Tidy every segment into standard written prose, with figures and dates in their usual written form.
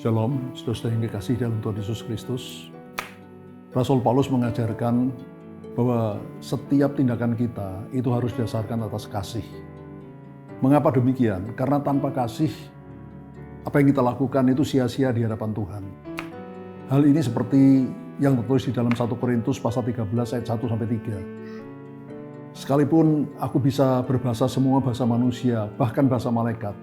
Shalom, saudara-saudara yang dikasihi dalam Tuhan Yesus Kristus. Rasul Paulus mengajarkan bahwa setiap tindakan kita itu harus didasarkan atas kasih. Mengapa demikian? Karena tanpa kasih, apa yang kita lakukan itu sia-sia di hadapan Tuhan. Hal ini seperti yang tertulis di dalam 1 Korintus pasal 13 ayat 1-3. Sekalipun aku bisa berbahasa semua bahasa manusia, bahkan bahasa malaikat,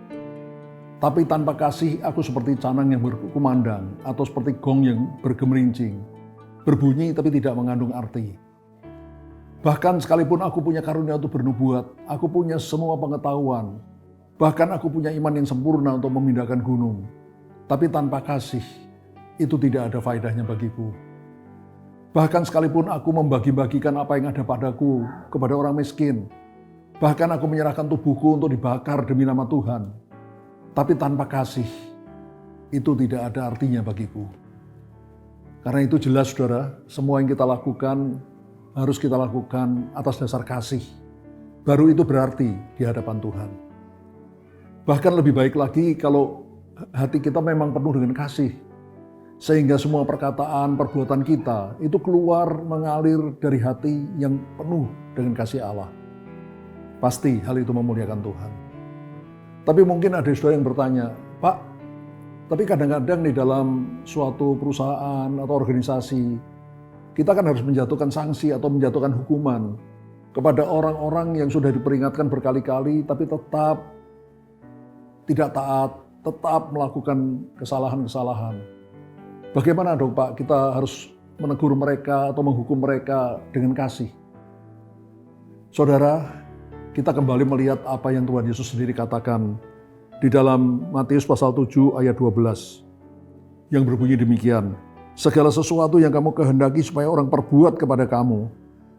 tapi tanpa kasih aku seperti canang yang berkumandang atau seperti gong yang bergemerincing, berbunyi tapi tidak mengandung arti. Bahkan sekalipun aku punya karunia untuk bernubuat, aku punya semua pengetahuan, bahkan aku punya iman yang sempurna untuk memindahkan gunung, tapi tanpa kasih itu tidak ada faedahnya bagiku. Bahkan sekalipun aku membagi-bagikan apa yang ada padaku kepada orang miskin, bahkan aku menyerahkan tubuhku untuk dibakar demi nama Tuhan, tapi tanpa kasih, itu tidak ada artinya bagiku. Karena itu jelas saudara, semua yang kita lakukan, harus kita lakukan atas dasar kasih. Baru itu berarti di hadapan Tuhan. Bahkan lebih baik lagi kalau hati kita memang penuh dengan kasih. Sehingga semua perkataan, perbuatan kita, itu keluar mengalir dari hati yang penuh dengan kasih Allah. Pasti hal itu memuliakan Tuhan. Tapi mungkin ada saudara yang bertanya, Pak, tapi kadang-kadang di dalam suatu perusahaan atau organisasi, kita kan harus menjatuhkan sanksi atau menjatuhkan hukuman kepada orang-orang yang sudah diperingatkan berkali-kali, tapi tetap tidak taat, tetap melakukan kesalahan-kesalahan. Bagaimana dong Pak, kita harus menegur mereka atau menghukum mereka dengan kasih? Saudara, kita kembali melihat apa yang Tuhan Yesus sendiri katakan di dalam Matius pasal 7 ayat 12 yang berbunyi demikian. Segala sesuatu yang kamu kehendaki supaya orang perbuat kepada kamu,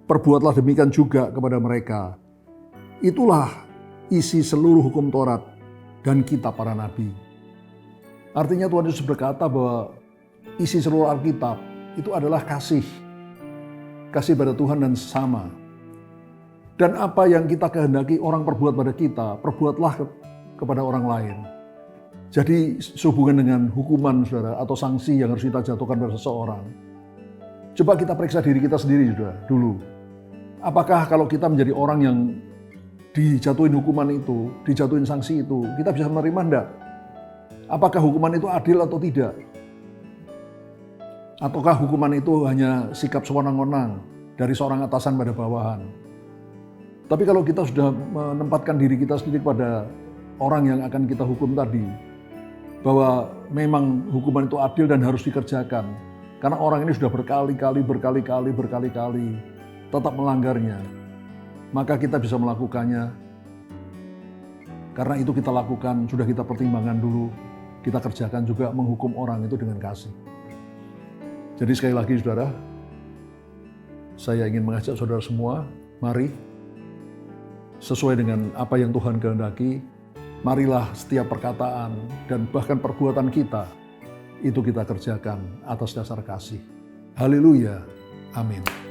perbuatlah demikian juga kepada mereka. Itulah isi seluruh hukum Taurat dan kitab para nabi. Artinya Tuhan Yesus berkata bahwa isi seluruh Alkitab itu adalah kasih. Kasih pada Tuhan dan sesama. Dan apa yang kita kehendaki orang perbuat pada kita, perbuatlah kepada orang lain. Jadi sehubungan dengan hukuman saudara atau sanksi yang harus kita jatuhkan pada seseorang. Coba kita periksa diri kita sendiri saudara dulu. Apakah kalau kita menjadi orang yang dijatuhin hukuman itu, dijatuhin sanksi itu, kita bisa menerima enggak? Apakah hukuman itu adil atau tidak? Ataukah hukuman itu hanya sikap sewenang-wenang dari seorang atasan pada bawahan? Tapi kalau kita sudah menempatkan diri kita sendiri pada orang yang akan kita hukum tadi, bahwa memang hukuman itu adil dan harus dikerjakan, karena orang ini sudah berkali-kali tetap melanggarnya, maka kita bisa melakukannya. Karena itu kita lakukan, sudah kita pertimbangkan dulu, kita kerjakan juga menghukum orang itu dengan kasih. Jadi sekali lagi saudara, saya ingin mengajak saudara semua, mari sesuai dengan apa yang Tuhan kehendaki, marilah setiap perkataan dan bahkan perbuatan kita, itu kita kerjakan atas dasar kasih. Haleluya, amin.